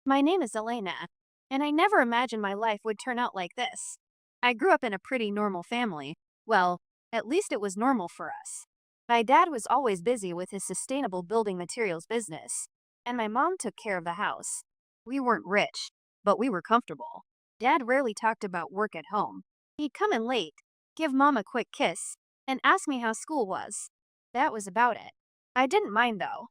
My name is Elena, and I never imagined my life would turn out like this. I grew up in a pretty normal family. Well, at least it was normal for us. My dad was always busy with his sustainable building materials business, and my mom took care of the house. We weren't rich, but we were comfortable. Dad rarely talked about work at home. He'd come in late, give mom a quick kiss, and ask me how school was. That was about it. I didn't mind though.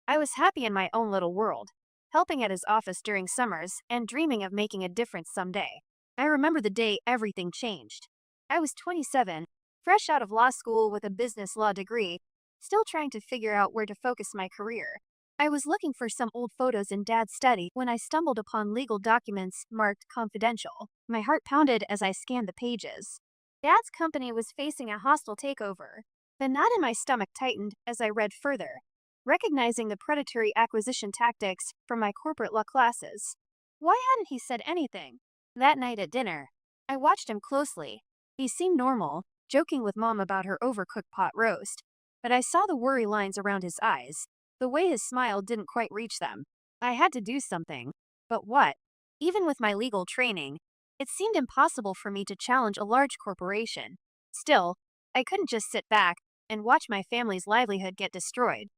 I was happy in my own little world, helping at his office during summers and dreaming of making a difference someday. I remember the day everything changed. I was 27, fresh out of law school with a business law degree, still trying to figure out where to focus my career. I was looking for some old photos in Dad's study when I stumbled upon legal documents marked confidential. My heart pounded as I scanned the pages. Dad's company was facing a hostile takeover. The knot in my stomach tightened as I read further, recognizing the predatory acquisition tactics from my corporate law classes. Why hadn't he said anything? That night at dinner, I watched him closely. He seemed normal, joking with mom about her overcooked pot roast, but I saw the worry lines around his eyes, the way his smile didn't quite reach them. I had to do something. But what? Even with my legal training, it seemed impossible for me to challenge a large corporation. Still, I couldn't just sit back and watch my family's livelihood get destroyed.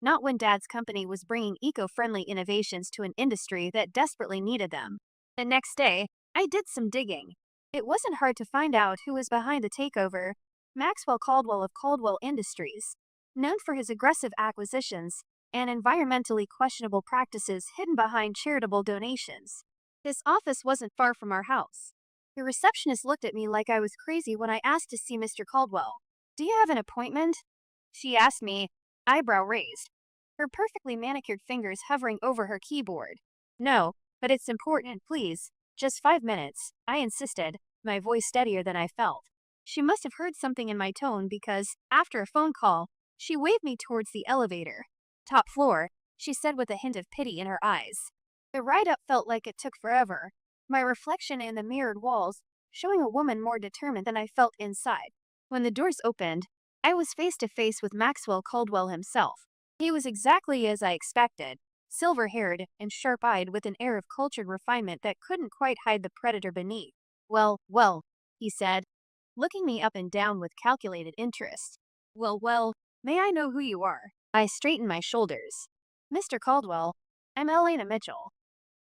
Not when Dad's company was bringing eco-friendly innovations to an industry that desperately needed them. The next day, I did some digging. It wasn't hard to find out who was behind the takeover. Maxwell Caldwell of Caldwell Industries, known for his aggressive acquisitions and environmentally questionable practices hidden behind charitable donations. His office wasn't far from our house. The receptionist looked at me like I was crazy when I asked to see Mr. Caldwell. "Do you have an appointment?" she asked me, eyebrow raised, her perfectly manicured fingers hovering over her keyboard. "No, but it's important, please. Just 5 minutes," I insisted, my voice steadier than I felt. She must have heard something in my tone because, after a phone call, she waved me towards the elevator. "Top floor," she said with a hint of pity in her eyes. The ride up felt like it took forever, my reflection in the mirrored walls showing a woman more determined than I felt inside. When the doors opened, I was face to face with Maxwell Caldwell himself. He was exactly as I expected, silver-haired and sharp-eyed with an air of cultured refinement that couldn't quite hide the predator beneath. Well, he said, looking me up and down with calculated interest. Well, may I know who you are?" I straightened my shoulders. "Mr. Caldwell, I'm Elena Mitchell.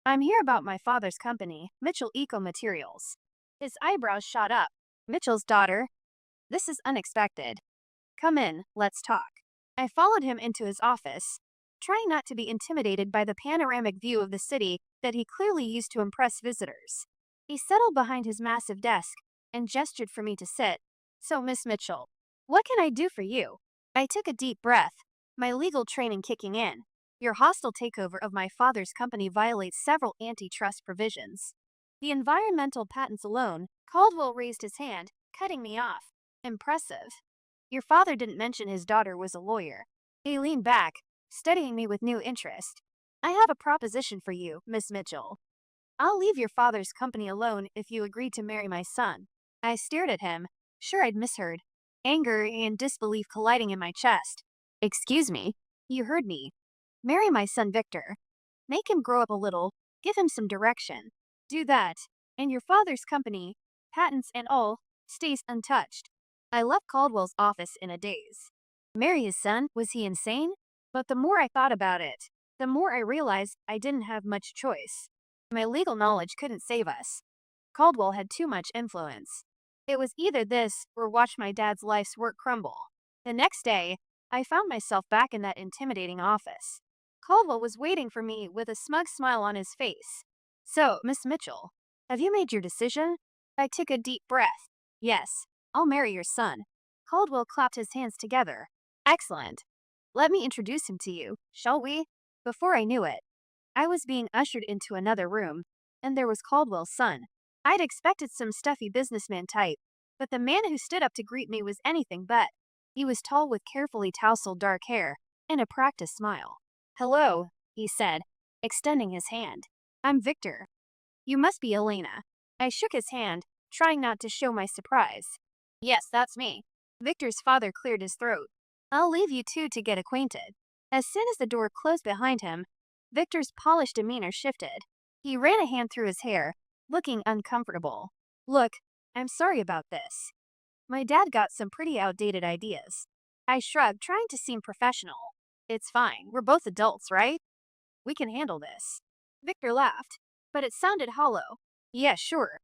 I'm here about my father's company, Mitchell Eco Materials." His eyebrows shot up. "Mitchell's daughter? This is unexpected. Come in, let's talk." I followed him into his office, trying not to be intimidated by the panoramic view of the city that he clearly used to impress visitors. He settled behind his massive desk and gestured for me to sit. "So, Miss Mitchell, what can I do for you?" I took a deep breath, my legal training kicking in. "Your hostile takeover of my father's company violates several antitrust provisions. The environmental patents alone." Caldwell raised his hand, cutting me off. "Impressive. Your father didn't mention his daughter was a lawyer." He leaned back, studying me with new interest. "I have a proposition for you, Miss Mitchell. I'll leave your father's company alone if you agree to marry my son." I stared at him, sure I'd misheard, anger and disbelief colliding in my chest. "Excuse me, you heard me. Marry my son Victor. Make him grow up a little, give him some direction. Do that, and your father's company, patents and all, stays untouched." I left Caldwell's office in a daze. Marry his son? Was he insane? But the more I thought about it, the more I realized I didn't have much choice. My legal knowledge couldn't save us. Caldwell had too much influence. It was either this or watch my dad's life's work crumble. The next day, I found myself back in that intimidating office. Caldwell was waiting for me with a smug smile on his face. "So, Miss Mitchell, have you made your decision?" I took a deep breath. "Yes, I'll marry your son." Caldwell clapped his hands together. "Excellent. Let me introduce him to you, shall we?" Before I knew it, I was being ushered into another room, and there was Caldwell's son. I'd expected some stuffy businessman type, but the man who stood up to greet me was anything but. He was tall with carefully tousled dark hair and a practiced smile. "Hello," he said, extending his hand. "I'm Victor. You must be Elena." I shook his hand, trying not to show my surprise. "Yes, that's me." Victor's father cleared his throat. "I'll leave you two to get acquainted." As soon as the door closed behind him, Victor's polished demeanor shifted. He ran a hand through his hair, looking uncomfortable. Look, I'm sorry about this. My dad got some pretty outdated ideas. I shrugged, trying to seem professional. It's fine. We're both adults, right? We can handle this. Victor laughed, but it sounded hollow. Yeah, sure.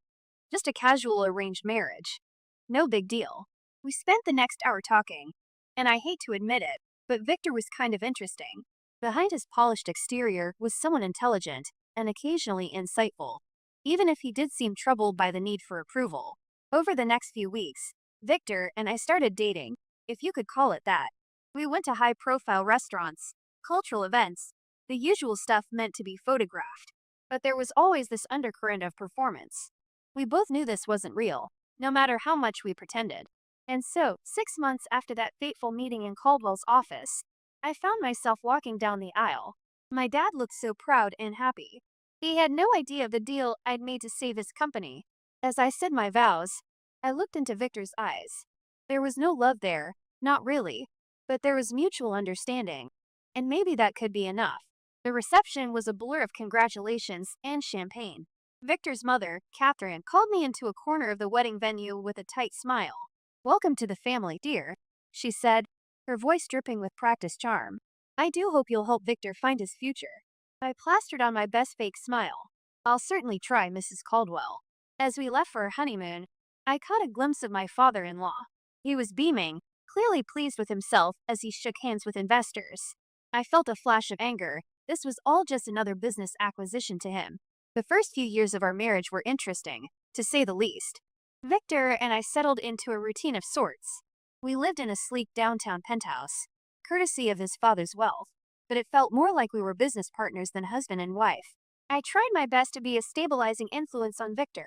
Just a casual arranged marriage. No big deal. We spent the next hour talking, and I hate to admit it, but Victor was kind of interesting. Behind his polished exterior was someone intelligent and occasionally insightful, even if he did seem troubled by the need for approval. Over the next few weeks, Victor and I started dating, if you could call it that. We went to high-profile restaurants, cultural events, the usual stuff meant to be photographed. But there was always this undercurrent of performance. We both knew this wasn't real, no matter how much we pretended. And so, 6 months after that fateful meeting in Caldwell's office, I found myself walking down the aisle. My dad looked so proud and happy. He had no idea of the deal I'd made to save his company. As I said my vows, I looked into Victor's eyes. There was no love there, not really, but there was mutual understanding. And maybe that could be enough. The reception was a blur of congratulations and champagne. Victor's mother, Catherine, called me into a corner of the wedding venue with a tight smile. Welcome to the family, dear, she said, her voice dripping with practiced charm. I do hope you'll help Victor find his future. I plastered on my best fake smile. I'll certainly try, Mrs. Caldwell. As we left for our honeymoon, I caught a glimpse of my father-in-law. He was beaming, clearly pleased with himself as he shook hands with investors. I felt a flash of anger. This was all just another business acquisition to him. The first few years of our marriage were interesting, to say the least. Victor and I settled into a routine of sorts. We lived in a sleek downtown penthouse, courtesy of his father's wealth, but it felt more like we were business partners than husband and wife. I tried my best to be a stabilizing influence on Victor.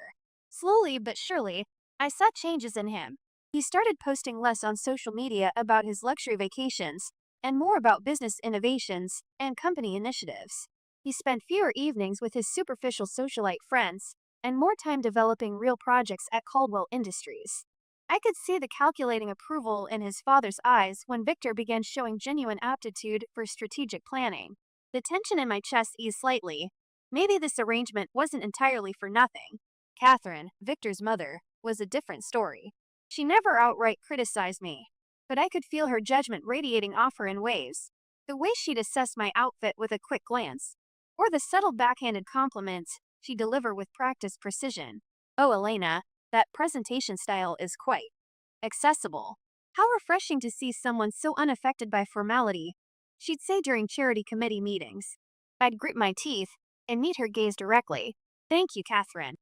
Slowly but surely, I saw changes in him. He started posting less on social media about his luxury vacations and more about business innovations and company initiatives. He spent fewer evenings with his superficial socialite friends and more time developing real projects at Caldwell Industries. I could see the calculating approval in his father's eyes when Victor began showing genuine aptitude for strategic planning. The tension in my chest eased slightly. Maybe this arrangement wasn't entirely for nothing. Catherine, Victor's mother, was a different story. She never outright criticized me, but I could feel her judgment radiating off her in waves. The way she'd assess my outfit with a quick glance, or the subtle backhanded compliments she delivered with practiced precision. Oh, Elena, that presentation style is quite accessible. How refreshing to see someone so unaffected by formality, she'd say during charity committee meetings. I'd grit my teeth and meet her gaze directly. Thank you, Catherine.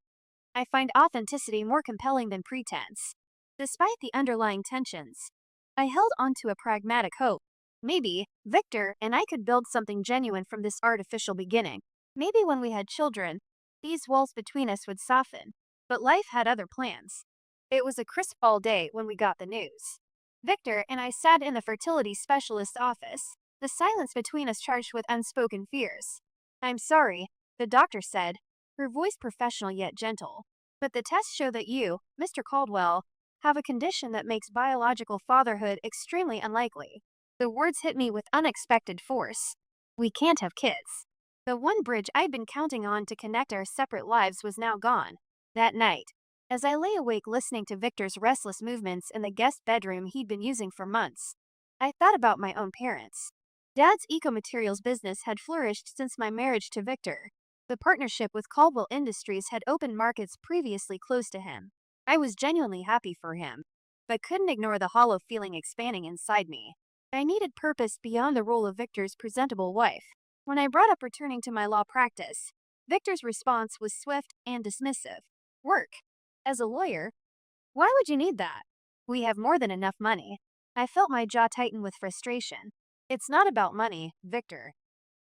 I find authenticity more compelling than pretense. Despite the underlying tensions, I held on to a pragmatic hope. Maybe Victor and I could build something genuine from this artificial beginning. Maybe when we had children, these walls between us would soften. But life had other plans. It was a crisp fall day when we got the news. Victor and I sat in the fertility specialist's office, the silence between us charged with unspoken fears. I'm sorry, the doctor said, her voice professional yet gentle. But the tests show that you, Mr. Caldwell, have a condition that makes biological fatherhood extremely unlikely. The words hit me with unexpected force. We can't have kids. The one bridge I'd been counting on to connect our separate lives was now gone. That night, as I lay awake listening to Victor's restless movements in the guest bedroom he'd been using for months, I thought about my own parents. Dad's eco-materials business had flourished since my marriage to Victor. The partnership with Caldwell Industries had opened markets previously closed to him. I was genuinely happy for him, but couldn't ignore the hollow feeling expanding inside me. I needed purpose beyond the role of Victor's presentable wife. When I brought up returning to my law practice, Victor's response was swift and dismissive. Work. As a lawyer? Why would you need that? We have more than enough money. I felt my jaw tighten with frustration. It's not about money, Victor.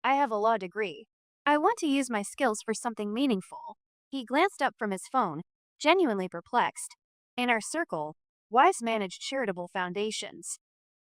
I have a law degree. I want to use my skills for something meaningful. He glanced up from his phone, genuinely perplexed. In our circle, wives manage charitable foundations.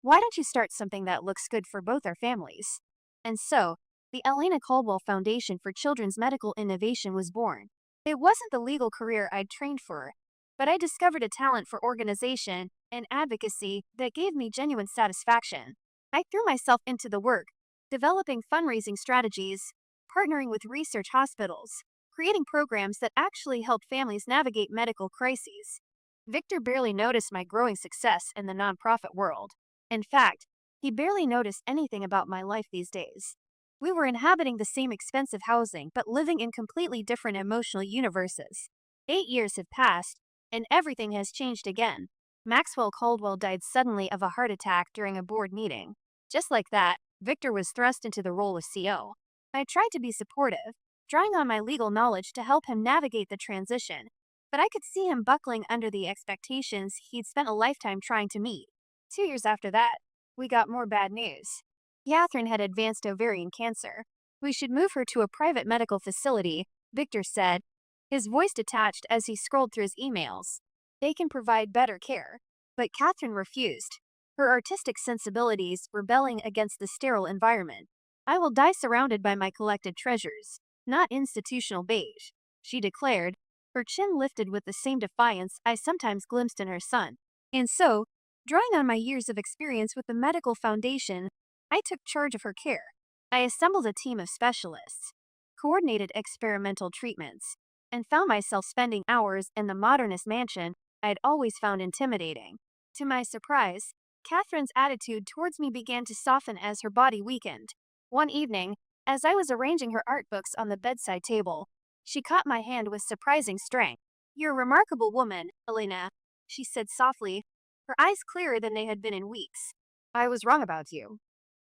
Why don't you start something that looks good for both our families? And so, the Elena Caldwell Foundation for Children's Medical Innovation was born. It wasn't the legal career I'd trained for, but I discovered a talent for organization and advocacy that gave me genuine satisfaction. I threw myself into the work, developing fundraising strategies, partnering with research hospitals, creating programs that actually helped families navigate medical crises. Victor barely noticed my growing success in the nonprofit world. In fact, he barely noticed anything about my life these days. We were inhabiting the same expensive housing but living in completely different emotional universes. 8 years have passed, and everything has changed again. Maxwell Caldwell died suddenly of a heart attack during a board meeting. Just like that, Victor was thrust into the role of CO. I tried to be supportive, drawing on my legal knowledge to help him navigate the transition, but I could see him buckling under the expectations he'd spent a lifetime trying to meet. 2 years after that, we got more bad news. Catherine had advanced ovarian cancer. We should move her to a private medical facility, Victor said, his voice detached as he scrolled through his emails. They can provide better care. But Catherine refused, her artistic sensibilities rebelling against the sterile environment. I will die surrounded by my collected treasures, not institutional beige, she declared, her chin lifted with the same defiance I sometimes glimpsed in her son. And so, drawing on my years of experience with the medical foundation, I took charge of her care. I assembled a team of specialists, coordinated experimental treatments, and found myself spending hours in the modernist mansion I'd always found intimidating. To my surprise, Catherine's attitude towards me began to soften as her body weakened. One evening, as I was arranging her art books on the bedside table, she caught my hand with surprising strength. "You're a remarkable woman, Elena," she said softly, her eyes clearer than they had been in weeks. "I was wrong about you.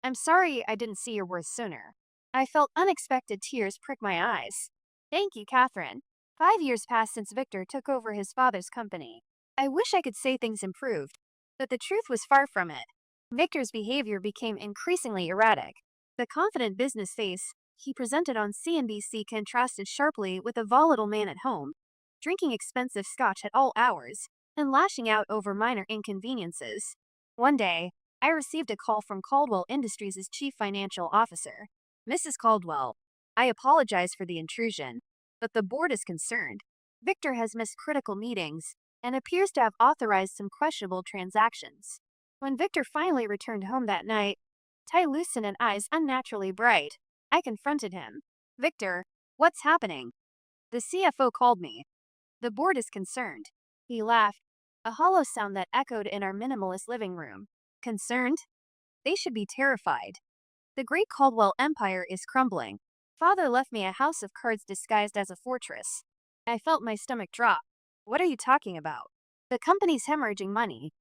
I'm sorry I didn't see your worth sooner." I felt unexpected tears prick my eyes. "Thank you, Catherine." 5 years passed since Victor took over his father's company. I wish I could say things improved, but the truth was far from it. Victor's behavior became increasingly erratic. The confident business face he presented on CNBC contrasted sharply with a volatile man at home, drinking expensive scotch at all hours, and lashing out over minor inconveniences. One day, I received a call from Caldwell Industries' chief financial officer. "Mrs. Caldwell, I apologize for the intrusion, but the board is concerned. Victor has missed critical meetings and appears to have authorized some questionable transactions." When Victor finally returned home that night, tie loosened and eyes unnaturally bright, I confronted him. "Victor, what's happening?" "The CFO called me. The board is concerned." He laughed, a hollow sound that echoed in our minimalist living room. "Concerned? They should be terrified. The great Caldwell empire is crumbling. Father left me a house of cards disguised as a fortress." I felt my stomach drop. "What are you talking about?" "The company's hemorrhaging money.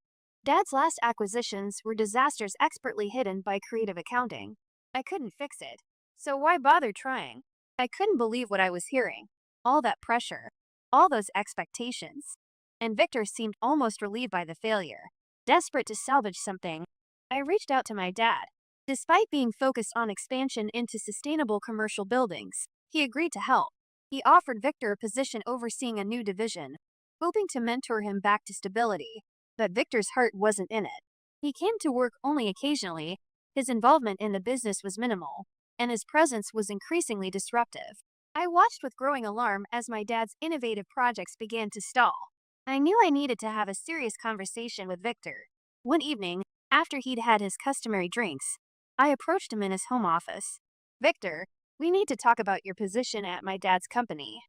Dad's last acquisitions were disasters expertly hidden by creative accounting. I couldn't fix it. So why bother trying?" I couldn't believe what I was hearing. All that pressure. All those expectations. And Victor seemed almost relieved by the failure. Desperate to salvage something, I reached out to my dad. Despite being focused on expansion into sustainable commercial buildings, he agreed to help. He offered Victor a position overseeing a new division, hoping to mentor him back to stability. But Victor's heart wasn't in it. He came to work only occasionally, his involvement in the business was minimal, and his presence was increasingly disruptive. I watched with growing alarm as my dad's innovative projects began to stall. I knew I needed to have a serious conversation with Victor. One evening, after he'd had his customary drinks, I approached him in his home office. "Victor, we need to talk about your position at my dad's company.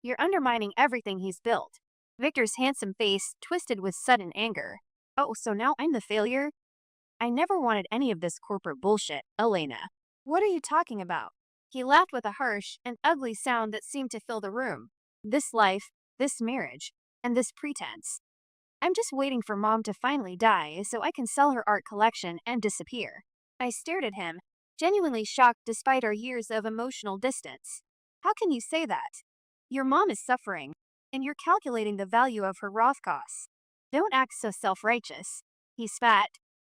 You're undermining everything he's built." Victor's handsome face twisted with sudden anger. "Oh, so now I'm the failure? I never wanted any of this corporate bullshit, Elena. What are you talking about?" He laughed with a harsh and ugly sound that seemed to fill the room. "This life, this marriage, and this pretense. I'm just waiting for Mom to finally die so I can sell her art collection and disappear." I stared at him, genuinely shocked despite our years of emotional distance. "How can you say that? Your mom is suffering, and you're calculating the value of her Roth costs. Don't act so self-righteous." He spat,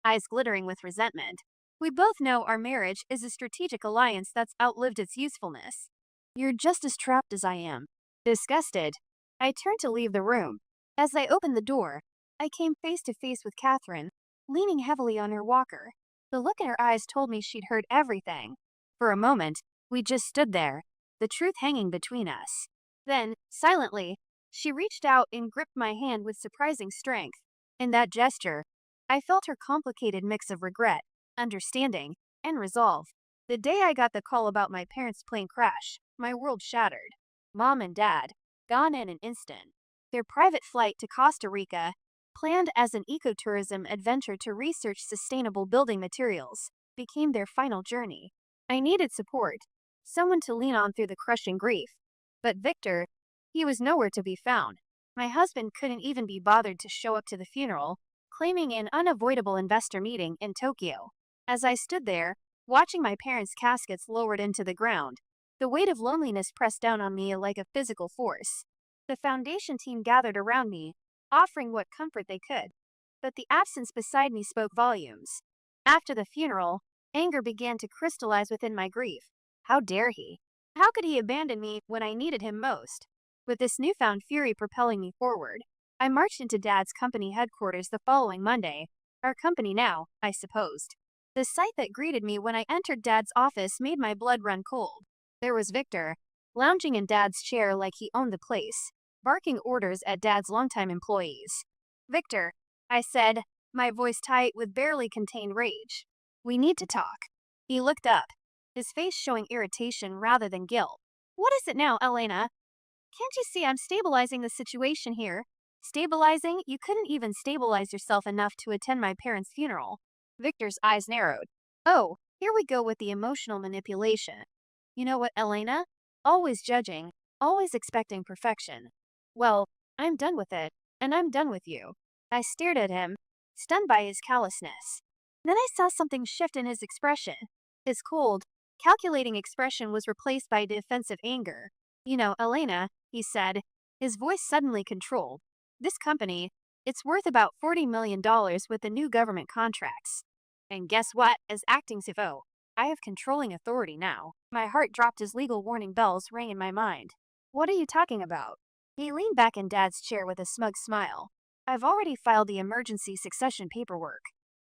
eyes glittering with resentment. "We both know our marriage is a strategic alliance that's outlived its usefulness. You're just as trapped as I am." Disgusted, I turned to leave the room. As I opened the door, I came face to face with Catherine, leaning heavily on her walker. The look in her eyes told me she'd heard everything. For a moment, we just stood there, the truth hanging between us. Then, silently, she reached out and gripped my hand with surprising strength. In that gesture, I felt her complicated mix of regret, understanding, and resolve. The day I got the call about my parents' plane crash, my world shattered. Mom and Dad, gone in an instant. Their private flight to Costa Rica, planned as an ecotourism adventure to research sustainable building materials, became their final journey. I needed support, someone to lean on through the crushing grief. But Victor, he was nowhere to be found. My husband couldn't even be bothered to show up to the funeral, claiming an unavoidable investor meeting in Tokyo. As I stood there, watching my parents' caskets lowered into the ground, the weight of loneliness pressed down on me like a physical force. The foundation team gathered around me, offering what comfort they could. But the absence beside me spoke volumes. After the funeral, anger began to crystallize within my grief. How dare he? How could he abandon me when I needed him most? With this newfound fury propelling me forward, I marched into Dad's company headquarters the following Monday. Our company now, I supposed. The sight that greeted me when I entered Dad's office made my blood run cold. There was Victor, lounging in Dad's chair like he owned the place, barking orders at Dad's longtime employees. "Victor," I said, my voice tight with barely contained rage. "We need to talk." He looked up, his face showing irritation rather than guilt. "What is it now, Elena? Can't you see I'm stabilizing the situation here?" "Stabilizing? You couldn't even stabilize yourself enough to attend my parents' funeral." Victor's eyes narrowed. "Oh, here we go with the emotional manipulation. You know what, Elena? Always judging, always expecting perfection. Well, I'm done with it, and I'm done with you." I stared at him, stunned by his callousness. Then I saw something shift in his expression. His cold, calculating expression was replaced by defensive anger. "You know, Elena," he said, his voice suddenly controlled. "This company, it's worth about $40 million with the new government contracts. And guess what? As acting CFO, I have controlling authority now." My heart dropped as legal warning bells rang in my mind. "What are you talking about?" He leaned back in Dad's chair with a smug smile. "I've already filed the emergency succession paperwork.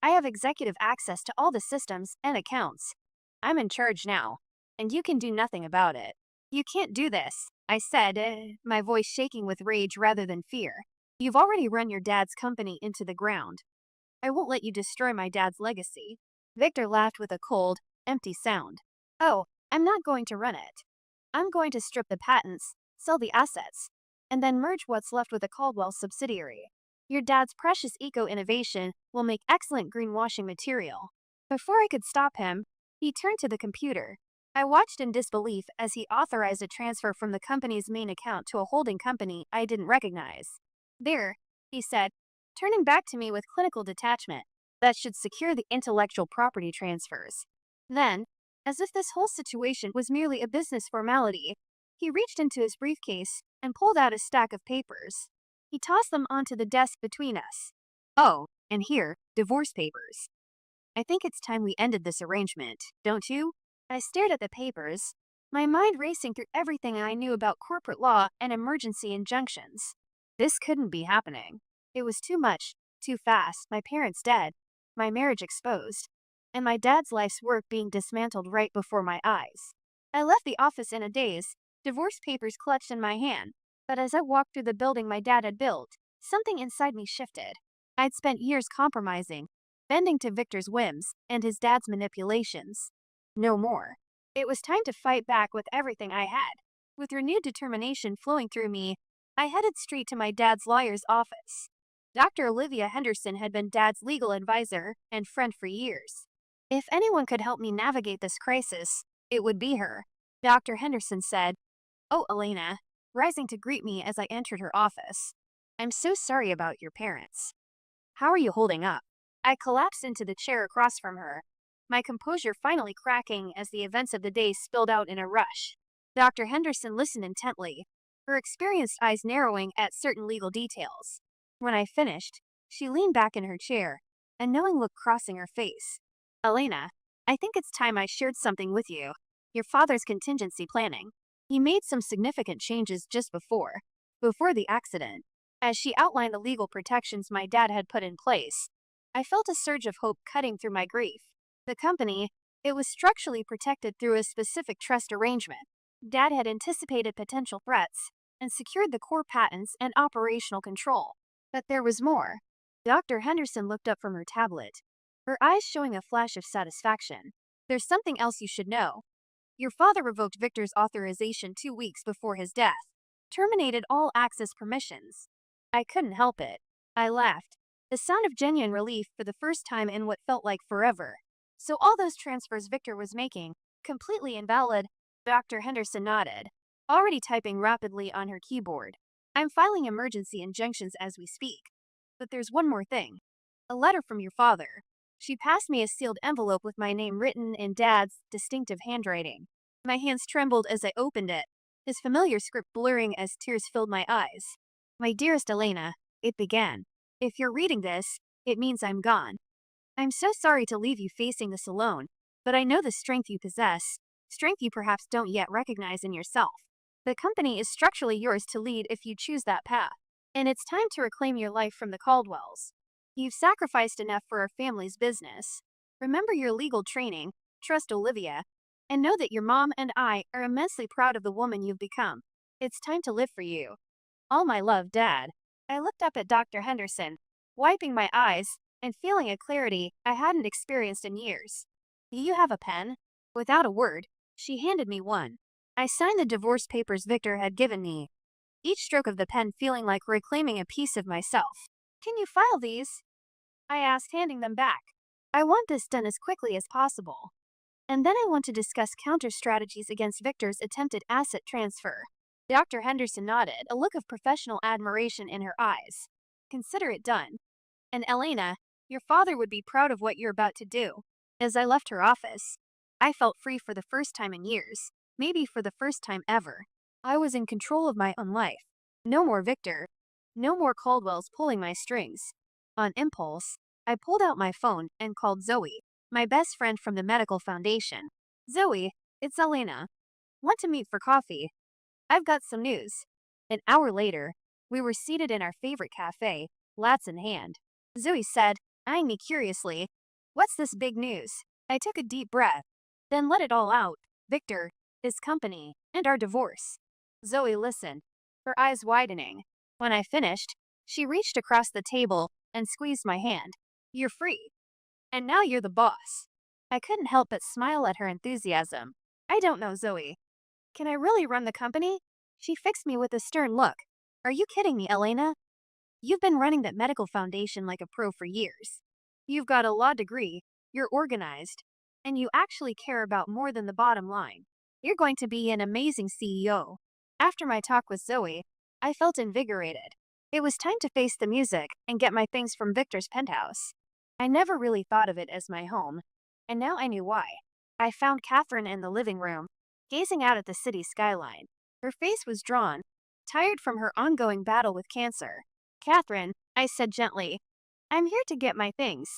I have executive access to all the systems and accounts. I'm in charge now, and you can do nothing about it." "You can't do this," I said, my voice shaking with rage rather than fear. "You've already run your dad's company into the ground. I won't let you destroy my dad's legacy." Victor laughed with a cold, empty sound. "Oh, I'm not going to run it. I'm going to strip the patents, sell the assets, and then merge what's left with a Caldwell subsidiary. Your dad's precious eco-innovation will make excellent greenwashing material." Before I could stop him, he turned to the computer. I watched in disbelief as he authorized a transfer from the company's main account to a holding company I didn't recognize. "There," he said, turning back to me with clinical detachment. "That should secure the intellectual property transfers." Then, as if this whole situation was merely a business formality, he reached into his briefcase and pulled out a stack of papers. He tossed them onto the desk between us. "Oh, and here, divorce papers. I think it's time we ended this arrangement, don't you?" I stared at the papers, my mind racing through everything I knew about corporate law and emergency injunctions. This couldn't be happening. It was too much, too fast. My parents dead, my marriage exposed, and my dad's life's work being dismantled right before my eyes. I left the office in a daze, divorce papers clutched in my hand. But as I walked through the building my dad had built, something inside me shifted. I'd spent years compromising, bending to Victor's whims and his dad's manipulations. No more. It was time to fight back with everything I had. With renewed determination flowing through me, I headed straight to my dad's lawyer's office. Dr. Olivia Henderson had been Dad's legal advisor and friend for years. If anyone could help me navigate this crisis, it would be her. Dr. Henderson said, "Oh, Elena," rising to greet me as I entered her office. "I'm so sorry about your parents. How are you holding up?" I collapsed into the chair across from her, my composure finally cracking as the events of the day spilled out in a rush. Dr. Henderson listened intently, her experienced eyes narrowing at certain legal details. When I finished, she leaned back in her chair, a knowing look crossing her face. "Elena, I think it's time I shared something with you. Your father's contingency planning. He made some significant changes just before the accident." As she outlined the legal protections my dad had put in place, I felt a surge of hope cutting through my grief. The company, it was structurally protected through a specific trust arrangement. Dad had anticipated potential threats and secured the core patents and operational control. But there was more. Dr. Henderson looked up from her tablet, her eyes showing a flash of satisfaction. "There's something else you should know. Your father revoked Victor's authorization 2 weeks before his death, terminated all access permissions. I couldn't help it. I laughed, the sound of genuine relief for the first time in what felt like forever. So all those transfers Victor was making, completely invalid? Dr. Henderson nodded, already typing rapidly on her keyboard. I'm filing emergency injunctions as we speak. But there's one more thing. A letter from your father. She passed me a sealed envelope with my name written in Dad's distinctive handwriting. My hands trembled as I opened it, his familiar script blurring as tears filled my eyes. My dearest Elena, it began. If you're reading this, it means I'm gone. I'm so sorry to leave you facing this alone, but I know the strength you possess, strength you perhaps don't yet recognize in yourself. The company is structurally yours to lead if you choose that path, and it's time to reclaim your life from the Caldwells. You've sacrificed enough for our family's business. Remember your legal training, trust Olivia, and know that your mom and I are immensely proud of the woman you've become. It's time to live for you. All my love, Dad. I looked up at Dr. Henderson, wiping my eyes and feeling a clarity I hadn't experienced in years. Do you have a pen? Without a word, she handed me one. I signed the divorce papers Victor had given me, each stroke of the pen feeling like reclaiming a piece of myself. Can you file these? I asked, handing them back. I want this done as quickly as possible. And then I want to discuss counter strategies against Victor's attempted asset transfer. Dr. Henderson nodded, a look of professional admiration in her eyes. Consider it done. And Elena, your father would be proud of what you're about to do. As I left her office, I felt free for the first time in years, maybe for the first time ever. I was in control of my own life. No more Victor. No more Caldwells pulling my strings. On impulse, I pulled out my phone and called Zoe, my best friend from the medical foundation. Zoe, it's Elena. Want to meet for coffee? I've got some news. An hour later, we were seated in our favorite cafe, lats in hand. Zoe said, eyeing me curiously, "What's this big news?" I took a deep breath, then let it all out. Victor, his company, and our divorce. Zoe listened, her eyes widening. When I finished, she reached across the table and squeezed my hand. You're free. And now you're the boss. I couldn't help but smile at her enthusiasm. I don't know, Zoe. Can I really run the company? She fixed me with a stern look. Are you kidding me, Elena? You've been running that medical foundation like a pro for years. You've got a law degree, you're organized, and you actually care about more than the bottom line. You're going to be an amazing CEO. After my talk with Zoe, I felt invigorated. It was time to face the music and get my things from Victor's penthouse. I never really thought of it as my home, and now I knew why. I found Catherine in the living room, gazing out at the city skyline. Her face was drawn, tired from her ongoing battle with cancer. Catherine, I said gently, I'm here to get my things.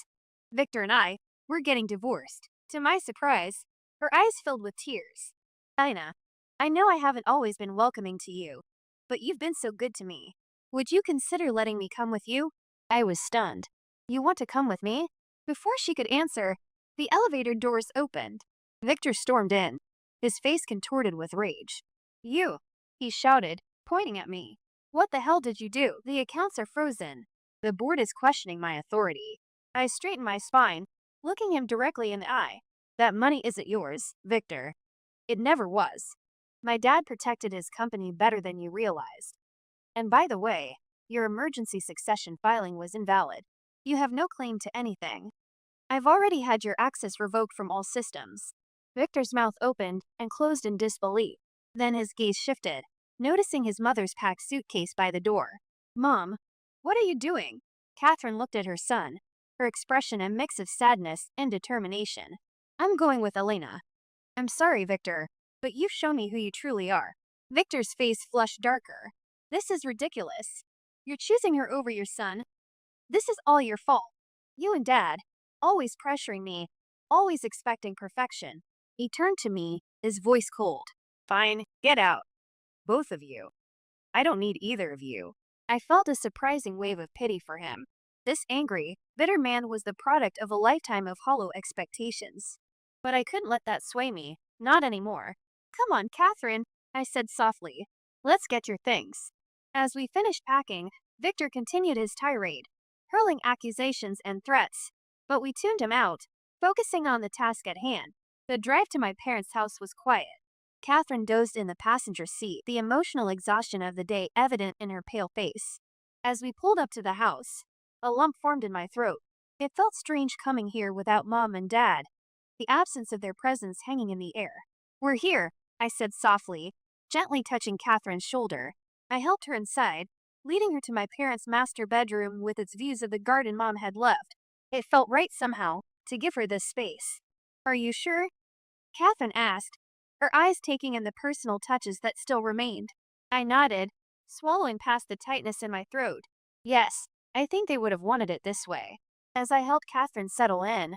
Victor and we're getting divorced. To my surprise, her eyes filled with tears. Ina, I know I haven't always been welcoming to you, but you've been so good to me. Would you consider letting me come with you? I was stunned. You want to come with me? Before she could answer, the elevator doors opened. Victor stormed in, his face contorted with rage. You, he shouted, pointing at me. What the hell did you do? The accounts are frozen. The board is questioning my authority. I straightened my spine, looking him directly in the eye. That money isn't yours, Victor. It never was. My dad protected his company better than you realized. And by the way, your emergency succession filing was invalid. You have no claim to anything. I've already had your access revoked from all systems. Victor's mouth opened and closed in disbelief. Then his gaze shifted, noticing his mother's packed suitcase by the door. Mom, what are you doing? Catherine looked at her son, her expression a mix of sadness and determination. I'm going with Elena. I'm sorry, Victor, but you've shown me who you truly are. Victor's face flushed darker. This is ridiculous. You're choosing her over your son. This is all your fault. You and Dad, always pressuring me, always expecting perfection. He turned to me, his voice cold. Fine, get out. Both of you. I don't need either of you. I felt a surprising wave of pity for him. This angry, bitter man was the product of a lifetime of hollow expectations. But I couldn't let that sway me, not anymore. Come on, Catherine, I said softly. Let's get your things. As we finished packing, Victor continued his tirade, hurling accusations and threats. But we tuned him out, focusing on the task at hand. The drive to my parents' house was quiet. Catherine dozed in the passenger seat, the emotional exhaustion of the day evident in her pale face. As we pulled up to the house, a lump formed in my throat. It felt strange coming here without Mom and Dad, the absence of their presence hanging in the air. "We're here," I said softly, gently touching Catherine's shoulder. I helped her inside, leading her to my parents' master bedroom with its views of the garden Mom had left. It felt right somehow to give her this space. "Are you sure?" Catherine asked, her eyes taking in the personal touches that still remained. I nodded, swallowing past the tightness in my throat. "Yes, I think they would have wanted it this way." As I helped Catherine settle in,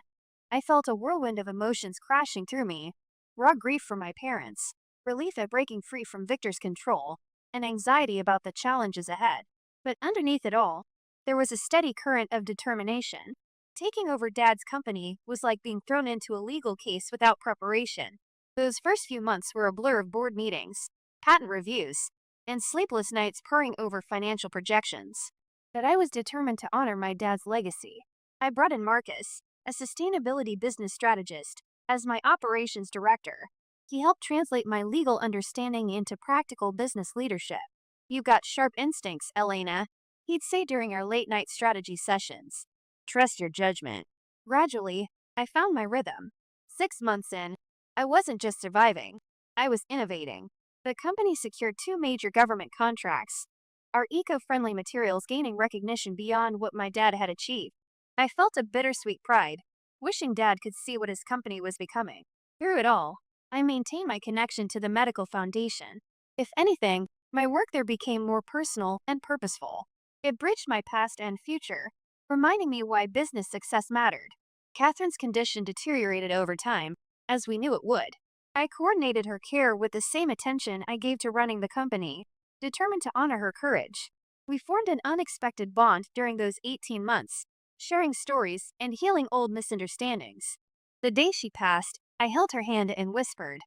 I felt a whirlwind of emotions crashing through me. Raw grief for my parents, relief at breaking free from Victor's control, and anxiety about the challenges ahead. But underneath it all, there was a steady current of determination. Taking over Dad's company was like being thrown into a legal case without preparation. Those first few months were a blur of board meetings, patent reviews, and sleepless nights poring over financial projections. But I was determined to honor my dad's legacy. I brought in Marcus, a sustainability business strategist, as my operations director. He helped translate my legal understanding into practical business leadership. "You've got sharp instincts, Elena," he'd say during our late-night strategy sessions. "Trust your judgment." Gradually, I found my rhythm. 6 months in, I wasn't just surviving, I was innovating. The company secured 2 major government contracts, our eco-friendly materials gaining recognition beyond what my dad had achieved. I felt a bittersweet pride, wishing Dad could see what his company was becoming. Through it all, I maintained my connection to the medical foundation. If anything, my work there became more personal and purposeful. It bridged my past and future, reminding me why business success mattered. Catherine's condition deteriorated over time, as we knew it would. I coordinated her care with the same attention I gave to running the company, determined to honor her courage. We formed an unexpected bond during those 18 months, sharing stories and healing old misunderstandings. The day she passed, I held her hand and whispered,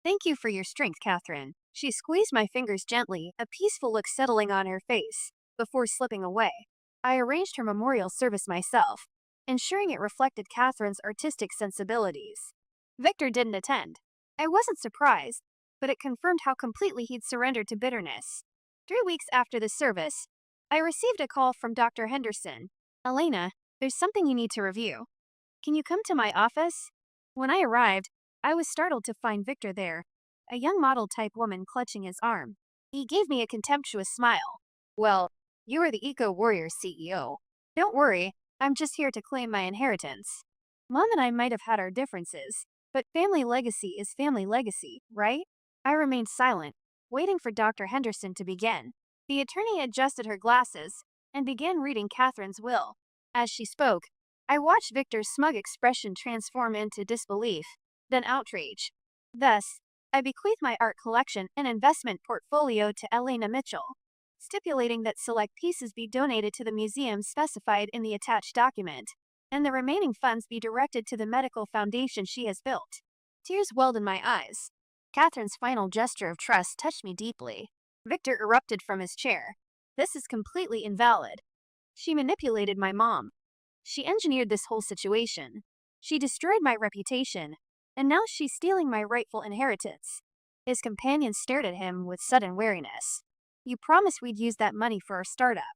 "Thank you for your strength, Catherine." She squeezed my fingers gently, a peaceful look settling on her face, before slipping away. I arranged her memorial service myself, ensuring it reflected Catherine's artistic sensibilities. Victor didn't attend. I wasn't surprised, but it confirmed how completely he'd surrendered to bitterness. 3 weeks after the service, I received a call from Dr. Henderson. "Elena, there's something you need to review. Can you come to my office?" When I arrived, I was startled to find Victor there, a young model-type woman clutching his arm. He gave me a contemptuous smile. "Well, you are the Eco-Warrior CEO. Don't worry, I'm just here to claim my inheritance." Mom and I might have had our differences, but family legacy is family legacy, right? I remained silent, waiting for Dr. Henderson to begin. The attorney adjusted her glasses and began reading Catherine's will. As she spoke, I watched Victor's smug expression transform into disbelief, then outrage. "Thus, I bequeath my art collection and investment portfolio to Elena Mitchell, stipulating that select pieces be donated to the museum specified in the attached document, and the remaining funds be directed to the medical foundation she has built." Tears welled in my eyes. Catherine's final gesture of trust touched me deeply. Victor erupted from his chair. "This is completely invalid. She manipulated my mom. She engineered this whole situation. She destroyed my reputation, and now she's stealing my rightful inheritance." His companion stared at him with sudden wariness. "You promised we'd use that money for our startup.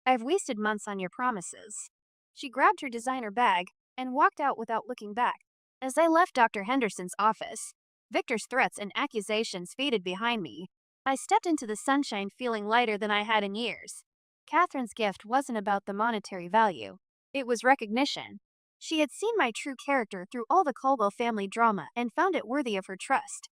I've wasted months on your promises." She grabbed her designer bag and walked out without looking back. As I left Dr. Henderson's office, Victor's threats and accusations faded behind me. I stepped into the sunshine feeling lighter than I had in years. Catherine's gift wasn't about the monetary value. It was recognition. She had seen my true character through all the Caldwell family drama and found it worthy of her trust.